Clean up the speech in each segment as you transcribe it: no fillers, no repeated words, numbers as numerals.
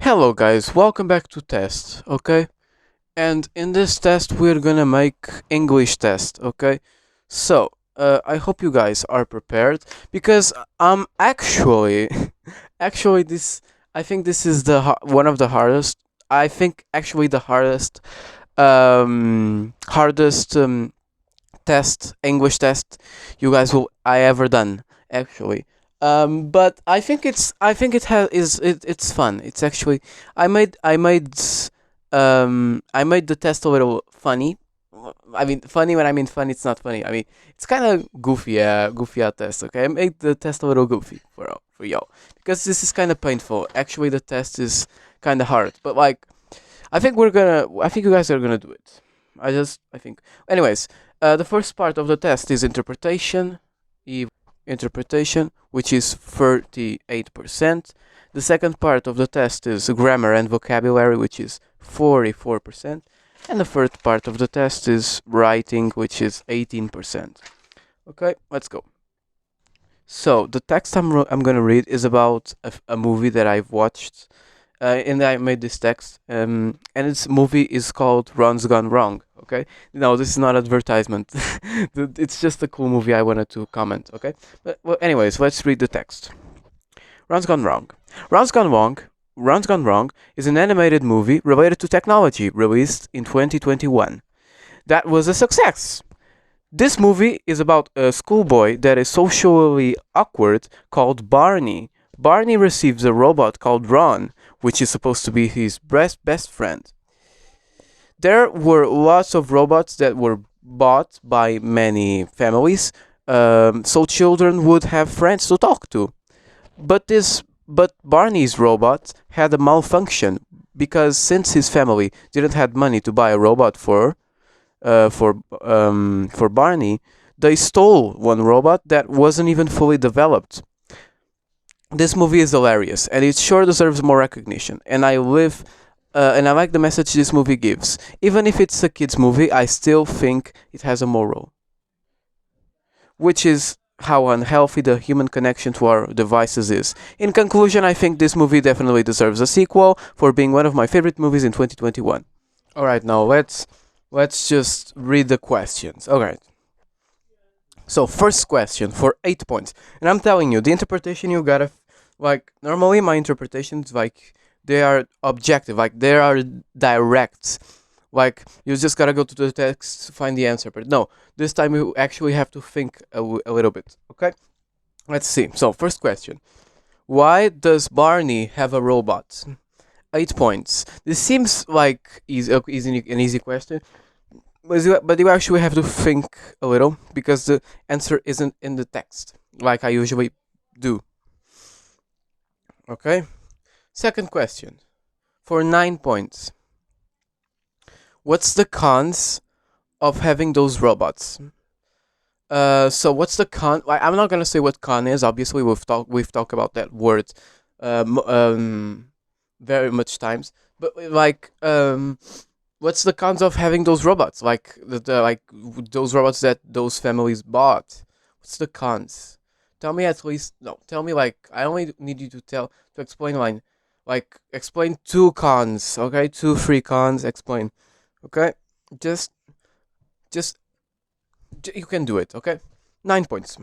Hello guys, welcome back to Test, okay? And in this test we're gonna make English test, okay? So, I hope you guys are prepared because actually actually this I think this is one of the hardest. I think actually the hardest test, English test you guys will I ever done actually. But I think it's fun. It's actually I made I made I made the test a little funny. I mean funny when I mean funny, it's not funny. I mean it's kind of goofy, goofy test. Okay, I made the test a little goofy for y'all because this is kind of painful. Actually, the test is kind of hard, but like I think you guys are gonna do it. I think. Anyways, the first part of the test is interpretation, interpretation, which is 38%. The second part of the test is grammar and vocabulary, which is 44%. And the third part of the test is writing, which is 18%. Okay, let's go. So the text I'm gonna read is about a movie that I've watched, and I made this text. And its movie is called Ron's Gone Wrong. Okay, no, this is not advertisement. It's just a cool movie I wanted to comment. Okay, but well, anyways, let's read the text. Ron's Gone Wrong. Ron's Gone Wrong. Ron's Gone Wrong is an animated movie related to technology released in 2021. That was a success. This movie is about a schoolboy that is socially awkward called Barney. Barney receives a robot called Ron, which is supposed to be his best friend. There were lots of robots that were bought by many families, so children would have friends to talk to. But Barney's robot had a malfunction because since his family didn't have money to buy a robot for Barney, they stole one robot that wasn't even fully developed. This movie is hilarious, and it sure deserves more recognition. And I like the message this movie gives. Even if it's a kids' movie, I still think it has a moral, which is how unhealthy the human connection to our devices is. In conclusion, I think this movie definitely deserves a sequel for being one of my favorite movies in 2021. All right, now let's just read the questions. All right. So first question for 8 points, and I'm telling you, the interpretation you gotta like. Normally, my interpretations like they are objective, like they are direct. Like you just gotta go to the text to find the answer. But no, this time you actually have to think a little bit. Okay, let's see. So first question: why does Barney have a robot? 8 points. This seems like an easy question, but you actually have to think a little because the answer isn't in the text like I usually do. Okay. Second question for 9 points. What's the cons of having those robots? So what's the con? I'm not gonna say what con is. Obviously, we've talked about that word, very much times. But what's the cons of having those robots? Like those robots that those families bought. What's the cons? Tell me at least. No, tell me like I only need you to explain like explain two cons. Okay, two free cons. Explain. Okay, just just you can do it. Okay, 9 points.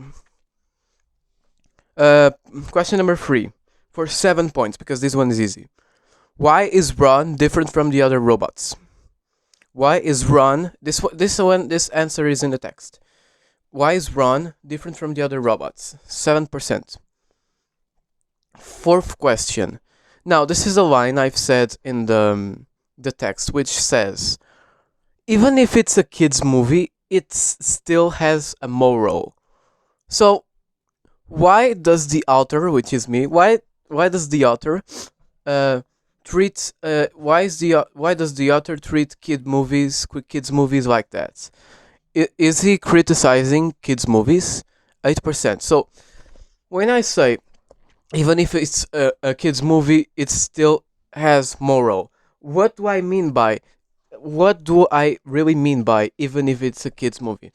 Uh, Question number 3 for 7 points because this one is easy. Why is Ron different from the other robots? Why is Ron this answer is in the text. Why is Ron different from the other robots? 7%. Fourth question. Now this is a line I've said in the text which says even if it's a kids movie, it still has a moral. So why does the author, which is me, why does the author uh treat why does the author treat kids movies like that? Is he criticizing kids movies? 8%. So when I say even if it's a kids movie, it still has moral. What do I mean by what do I really mean by even if it's a kids movie?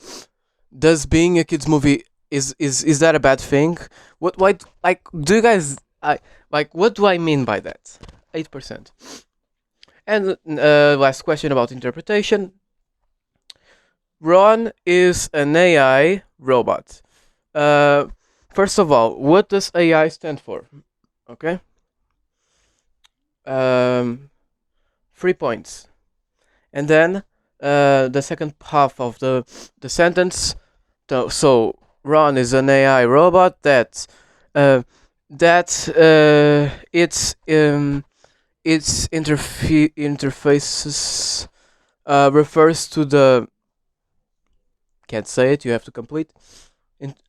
Does being a kids movie is that a bad thing? What why like do you guys I like what do I mean by that? 8%. And last question about interpretation. Ron is an AI robot. First of all, what does AI stand for? Okay. 3 points. And then the second half of the sentence. So Ron is an AI robot that its interfaces refers to the, can't say it, you have to complete,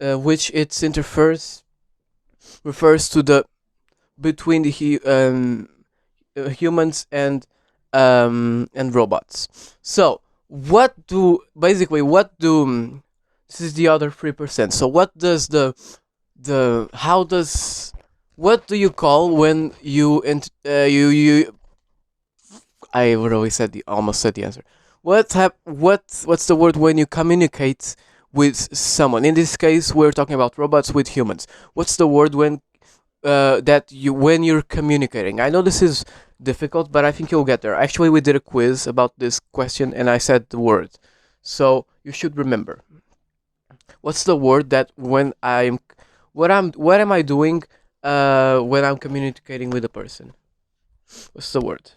which its interface refers to the between the humans and robots. So what do this is the other 3%. So what does what do you call when you I already almost said the answer. What's the word when you communicate with someone? In this case, we're talking about robots with humans. What's the word when when you're communicating? I know this is difficult, but I think you'll get there. Actually, we did a quiz about this question, and I said the word, so you should remember. What's the word that when what am I doing when I'm communicating with a person? What's the word?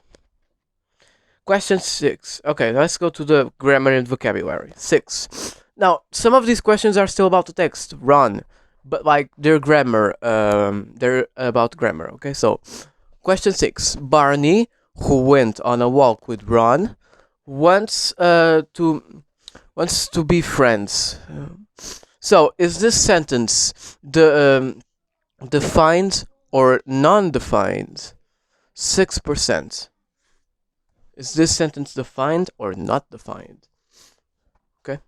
Question 6. Okay, let's go to the grammar and vocabulary. 6. Now, some of these questions are still about the text, Ron, but like they're about grammar. Okay, so question 6. Barney, who went on a walk with Ron, wants to be friends. So, is this sentence defined or non-defined? 6%. Is this sentence defined or not defined? Okay.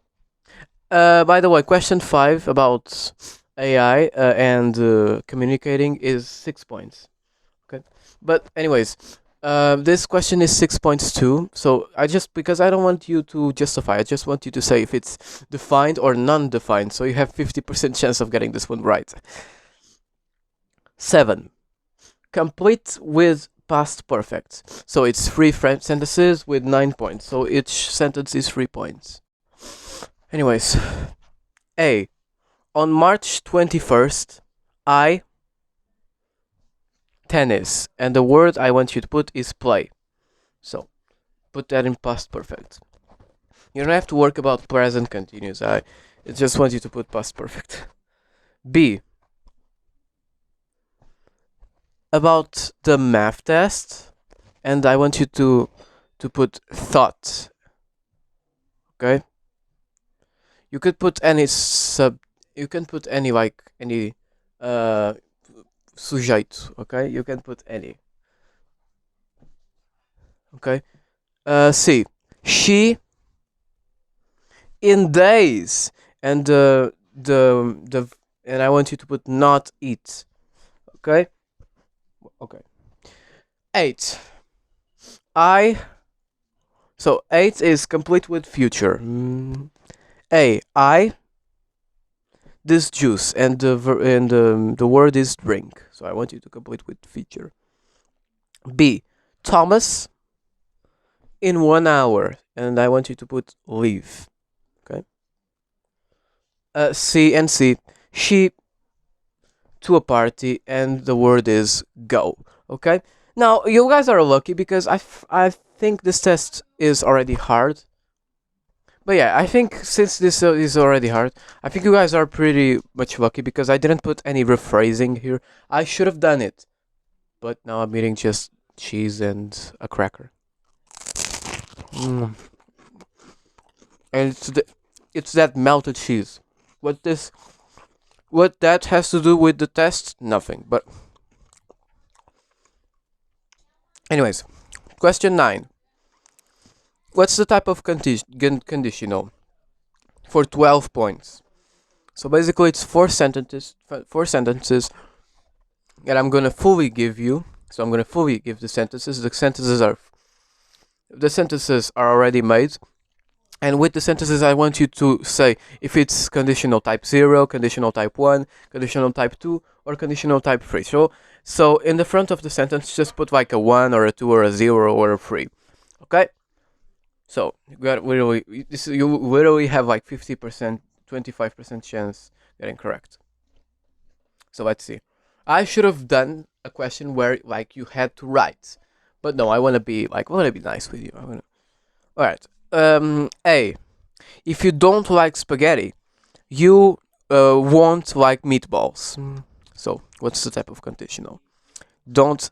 By the way, question 5 about AI and communicating is 6 points. Okay. But anyways, this question is 6 points too. So because I don't want you to justify, I just want you to say if it's defined or non-defined. So you have 50% chance of getting this one right. 7. Complete with past perfect. So it's 3 sentences with 9 points. So each sentence is 3 points. Anyways, A. On March 21st, I tennis, and the word I want you to put is play. So put that in past perfect. You don't have to work about present continuous. I just want you to put past perfect. B. About the math test, and I want you to put thought. Okay. You could put any you can put any sujeito. Okay, you can put any. Okay. C. She in days, and and I want you to put not eat. Okay. Okay. 8. So 8 is complete with future. I this juice, and the word is drink. So I want you to complete with feature. B. Thomas in 1 hour, and I want you to put leave. Okay. C and C. She to a party, and the word is go. Okay. Now you guys are lucky because I think this test is already hard. But yeah, I think since this is already hard, I think you guys are pretty much lucky because I didn't put any rephrasing here. I should have done it, but now I'm eating just cheese and a cracker. And it's that melted cheese. What that has to do with the test? Nothing. But anyways, question 9. What's the type of conditional for 12 points? So basically, it's 4 sentences. 4 sentences, and I'm gonna fully give you. So I'm gonna fully give the sentences. The sentences are already made, and with the sentences, I want you to say if it's conditional type 0, conditional type 1, conditional type 2, or conditional type 3. So So in the front of the sentence, just put like a 1 or a 2 or a 0 or a 3. Okay? So you literally have like 50%, 25% chance getting correct. So let's see. I should have done a question where like you had to write, but no, I want to be nice with you. All right. A. If you don't like spaghetti, you won't like meatballs. So what's the type of conditional? Don't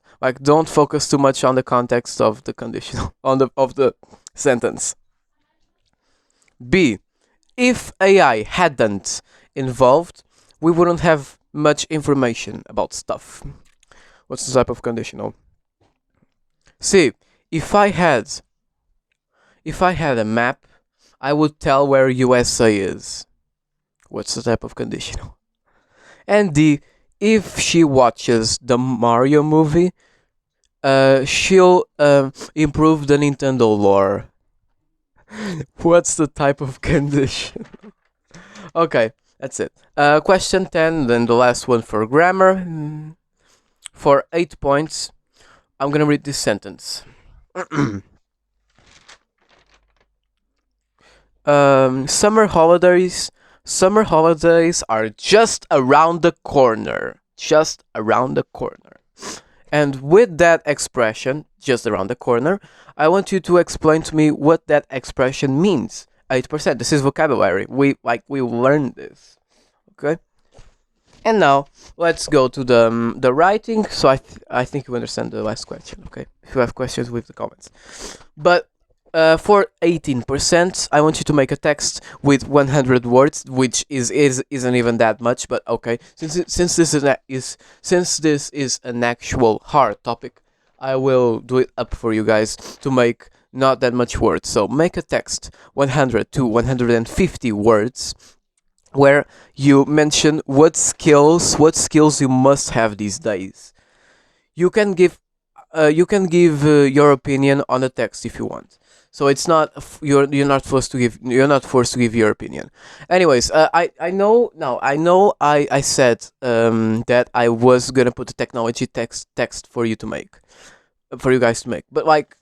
focus too much on the context of the conditional on the of the sentence. B. If AI hadn't involved, we wouldn't have much information about stuff. What's the type of conditional? C. If I had a map, I would tell where USA is. What's the type of conditional? And D. If she watches the Mario movie, she'll improve the Nintendo lore. What's the type of condition? Okay, that's it. Question 10, then the last one for grammar. For 8 points, I'm gonna read this sentence. Summer holidays are just around the corner. Just around the corner. And with that expression, just around the corner, I want you to explain to me what that expression means. 8%. This is vocabulary. We learned this. Okay? And now let's go to the writing. So I think you understand the last question. Okay? If you have questions, leave the comments. But for 18%, I want you to make a text with 100 words, which isn't even that much, but okay. Since this is an actual hard topic, I will do it up for you guys to make not that much words. So make a text 100 to 150 words where you mention what skills you must have these days. You can give your opinion on the text if you want. So it's not you're not forced to give your opinion. Anyways, I know now. I said that I was gonna put a technology text for you guys to make, but like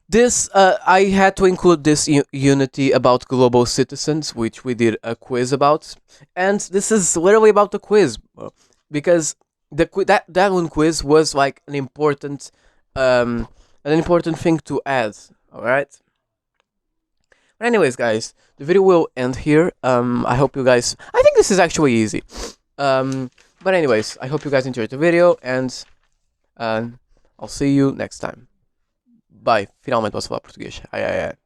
this, I had to include this unity about global citizens, which we did a quiz about, and this is literally about the quiz, because that one quiz was like an important thing to add. All right. But anyways, guys, the video will end here. I hope you guys. I think this is actually easy. But anyways, I hope you guys enjoyed the video, and I'll see you next time. Bye. Finalmente posso falar português. Ai, ai, ai.